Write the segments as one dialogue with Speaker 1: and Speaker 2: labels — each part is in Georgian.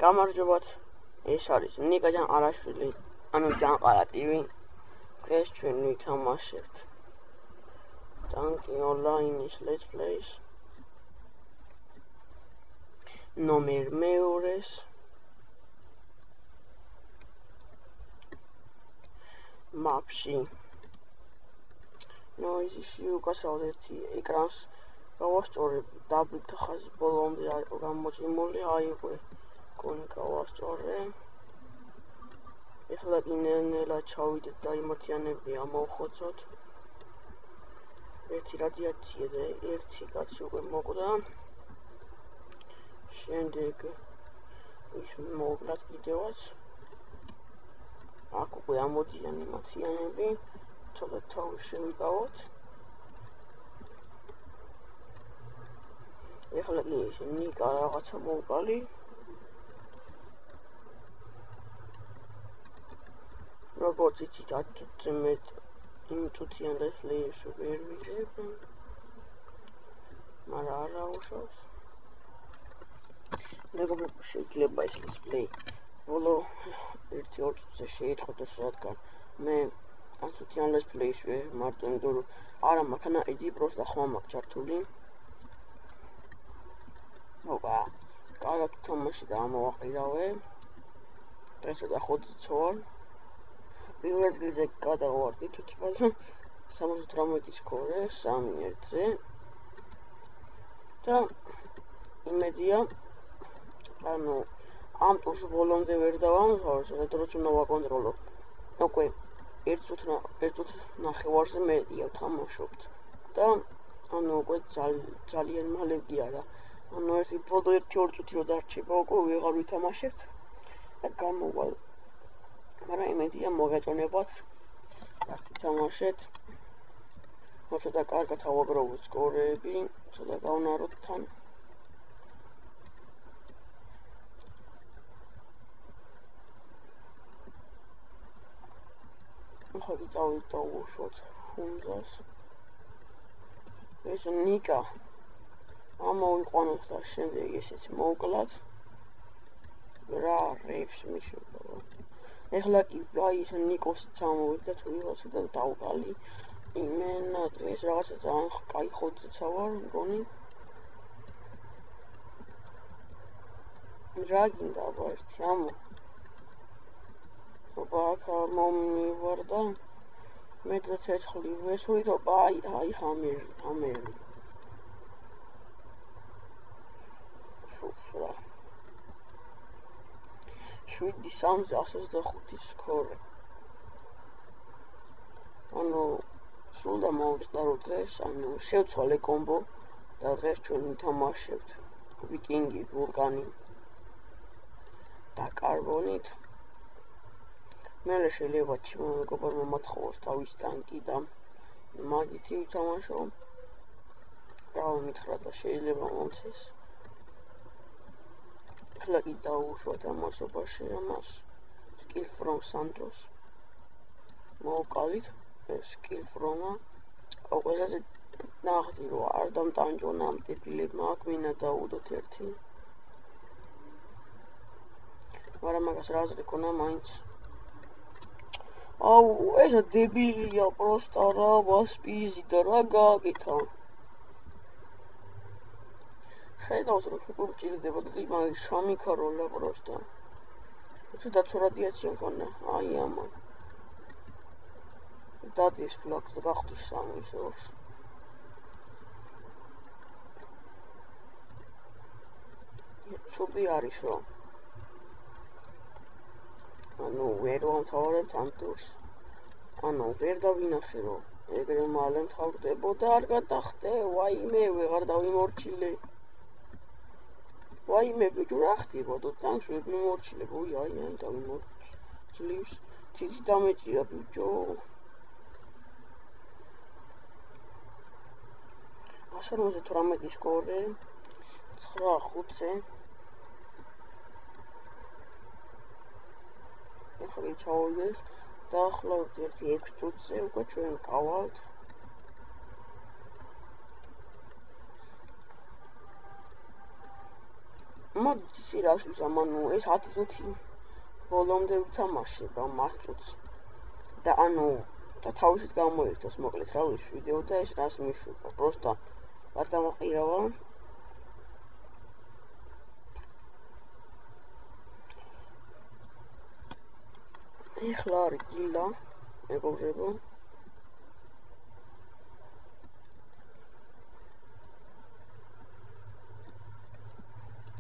Speaker 1: გამარჯობათ, ეს არის ნიკა ჯანყარაშვილი, ანუ ჯანყარატივი. დღეს ჩვენ ვითამაშებთ Tanki Online-ის Let's Plays ნომერ მეორეს მაპში. ისში უკასავთ ერთი ეკრანს გავასწორებ, დაბლთა ხაზი ბოლომდე არ იყო გამოწვიმული, აიღე კონი გავასწორე. ეხლა ნელ-ნელა ჩავიდეთ და იმართიანები ამოვხოცოთ. ერთი რადიაცია და ერთი კაცი უკვე მოკვდა. შემდეგ ის მოვკლათ კიდევაც. აქ უკვე ამოდიან იმართიანები, ცოტა თავი შევიკავოთ. ეხლა კი ეს ნიკა რაღაცა მოვყალი. როგორც იცით, 10 წუთზე მეტ იმ წუთიან და ფლეის ვერ ვიღებ, მაგრამ არ აუშავს. მეგობრებო, შეიძლება ეს display ბოლო 1-2 წუთზე შეიწყოს, რადგან მე 10 წუთიან let's plays ვერ მარტო იმიტომ რომ არა მაქვს ნაიდი, პროსტა ხმა მაქვს ჩართული. ოპა, კარგად თამაში და ამოვაყირავე. დღეს ცოტა ხოთიც ვარ. პირველ ადგილზე გადავარდი თვითფაზე 78 სკორე 3-1-ზე და იმედია, ანუ ამ ტურს ბოლომდე ვერ დავამთავრებ, სადაც უნდა ვაკონტროლო. უკვე 1 წუთი ნახევარზე მეტია ვთამაშობთ და ანუ უკვე ძალიან მალე გიარა. ანუ ბოლო 1-2 წუთი რო დარჩება, უკვე ვეღარ ვითამაშებთ და გამოვალ. მაგრამ იმედია მოგეწონებათ, ვთამაშეთ. ცოტა კარგად ავაგროვოთ სკორეები, ცოტა გავნაროთ თან. ახლა დავუშვათ ხუნძას. ეს ნიკა ამოვიყვანოთ და შემდეგ ესეც მოვკლათ. რა რეიფს მიშობა. ეხლა კი ის ნიკოსიც ამოვიდა თუ ვიღაცა და დავყალი. იმენა დღეს რაღაცა ძალიან კაი ხოთზეცა ვარ, მგონი. რა გინდა აბა ერთი ამო. ოპა, აქ მომივარ და მე ცეცხლი ვესურით, ოპა, აი ჰამერი. შუშრა. 7-3-ზე 125 სკორე. ანუ სულ და მოვწყდა რომ დღეს, ანუ შევცვალე კომბო და დღეს ჩვენ ვითამაშებთ ვიკინგი, ვულკანი და კარბონით. მერე შეიძლება მეგობრებმა მათხოვოს თავის ტანკი და მაგითი ვითამაშო. რა მითხრა და შეიძლება მომცეს. ეხლა კი დავუშვათ ამასობაში ამას skill from Santos. მოვყავით ეს skill from-ა. ყველაზე ნახდი რომ არ დამტანჯონა ამ დებილებმა, აქ მინდა დაუდოთ ერთი. მაგრამ მაგას რა აზრი ქონა მაინც. აუ, ესა დებილია პროსტა რა, ვასპიზი და რა გააკეთა. ხედავს რომ უფრო ჭირდება და მაგის შამიქაროლა პროსტა. ცოტა რადიაცია მქონდა, აი ამან. დადის ფლაქს და გახდის 3-2. ჩუბი არის რომ ანუ ვერ ვამთავრებთ ამ ტურს. ანუ ვერ დავინახე რომ ეგრე მალე მთავრდებოდა, არ გადახტე, ვაიმე, ვეღარ დავიმორჩილე. ვაიმე, ბიჭო, რა ხდებოდა? ტანკს ვერ მიმორჩილებ, აი, დავიმორჩილებს. თითი დამეჭირა, ბიჭო. 158 სკორე 9-5-ზე. ეხლა ჩავიდეს დაახლოებით 1-6 წუთზე უკვე ჩვენ გავვალთ. მოდი ისი რას ვიზამ, ანუ ეს 10-20 ბოლომდე ვითამაშება მასწუთს და ანუ და თავისით გამოირთოს მოკლედ რა ვიცი ვიდეო და ეს რას მიშვება, პროსტა გადამაყირავა. ეხლა არის გილა, მეგობრებო.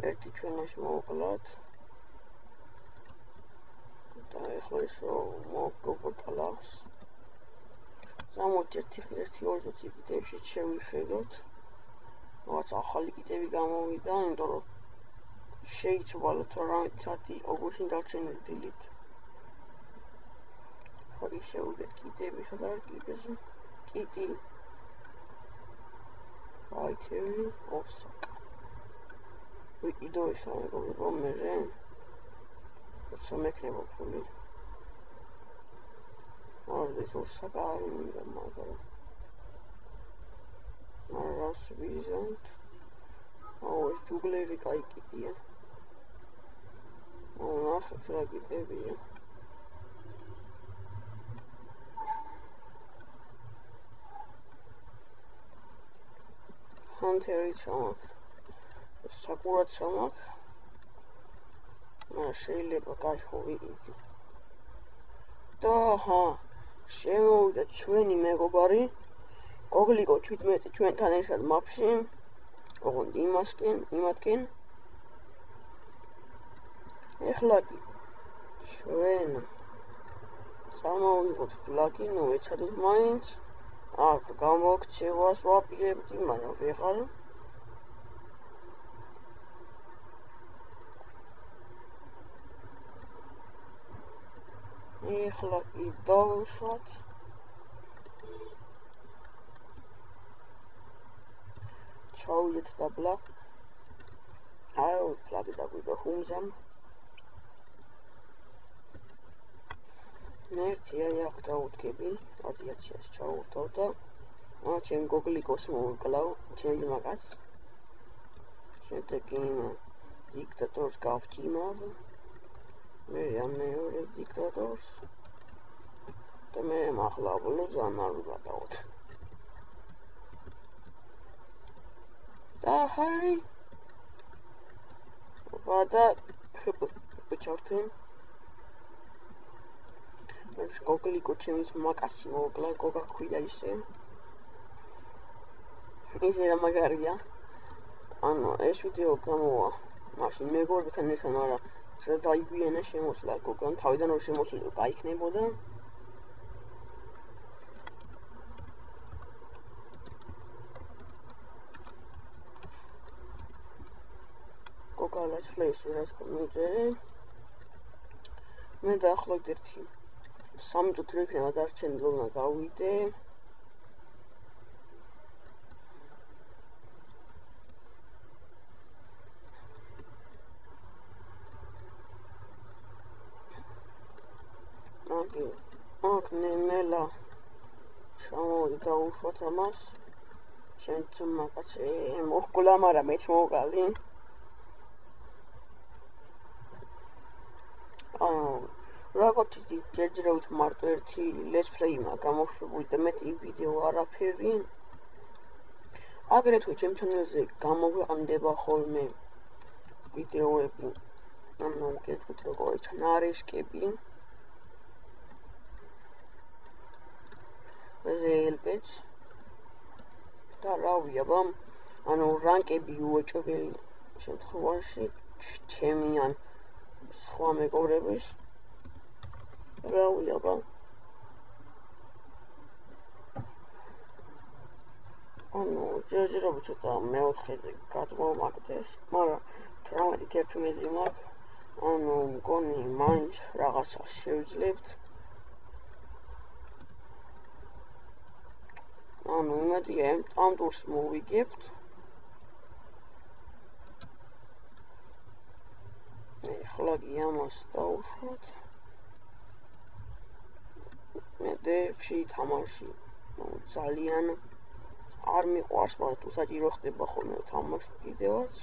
Speaker 1: ერთი ჩვენაში მოვკლათ. და ეხლა ის რომ მოვგობრკალავს. ზამოთ ერთი 2-3 კიდევში შევიხედოთ. რაღაც ახალი კიდევი გამოვიდა, იმიტომ რომ შეიცვალა თუ რაღაცა იყო გუშინ დარჩენილი დილით. ხორი შევიდეთ კიდევი, სადა კიდეზე. კიტი. აიტევი, ოსაკა. ვიყიდო ესა მეგობრებო მეზე. როცა მექნება ფული. ეს ოსაკა არის მინდა მაგრამ. რას ვიზამთ? ეს ჯუგლერი კაი კიტია. ნახეთ რა კიდევია. ჰანტერი ჩამაქ. საკურად ჩამაქ. შეიძლება გაიხოვი იგი. და შემოვიდა ჩვენი მეგობარი გოგლიკო 17 ჩვენთან ერთად მაპში. ოღონდ იმათკენ. ეხლა კი ჩვენ წამოვიღოთ ფლაგინო, ეცადოთ მაინც. აქ გამოგცევას ვაპირებდი, მაგრამ ვეღარ. ეხლა კი დავუშვათ. ჩავიდეთ დაბლა. ფლაგი დაგვიდა ხუმზამ. ერთი აქ დავუდგები, რადიაციას ჩავურთავ და ჩემ გოგლიკოს მოვკლავ, ჩემ მაგას. შემდეგ დიქტატორს გავჭიმავ. მე მეორე დიქტატორს და მე მახლავლო ძალიან არ ვიბადავთ. და ხარი ვადა ხებუჩორთენ გოგლიკო ჩემს მაკასი მოვკლა, გოგა ქვია ისე რა მაგარია. ანუ ეს ვიდეო გამოვა მაშინ მეგობრებთან ერთად, მაგრამ დაიგვიანა შემოსვლა გოგამ, თავიდან რომ შემოსულიყო გაიქნებოდა. გოგა ლაშლეს რას ხომიძე. მე დაახლოებით ერთი 3 წუთი რო იქნება დარჩენილი, რომ გავიდე. აქ ნელა ჩამოვიდა დაუშვათ ამას. შენც მაგაცე მოჰკულა, მაგრამ მეც მოვყალი. როგორც იცით, ჯერჯერობით მარტო ერთი let's play-მა გამოშვებული და მეტი ვიდეო არაფერი. აგრეთვე ჩემ ჩანელზე გამოგვიყენდება ხოლმე ვიდეოები, ანუ გეტყვით როგორ ნარისკები. ზელბეც და რავი აბა, ანუ რანკები უოჭებელი შემთხვევაში ჩემი ან სხვა მეგობრების. რავი აბა. ანუ ჯერჯერობით ცოტა მეოთხეზე გადმოვაგდეს, მაგრამ 18-11 მაქვს. ანუ მგონი მაინც რაღაცა შევძლებთ. ანუ იმედია ამ ტურს მოვიგებთ. ეხლა კი ამას დავუშვათ. მე დევში თამაში ძალიან არ მიყვარს, მაგრამ თუ საჭირო ხდება ხოლმე თამაშობ კიდევაც.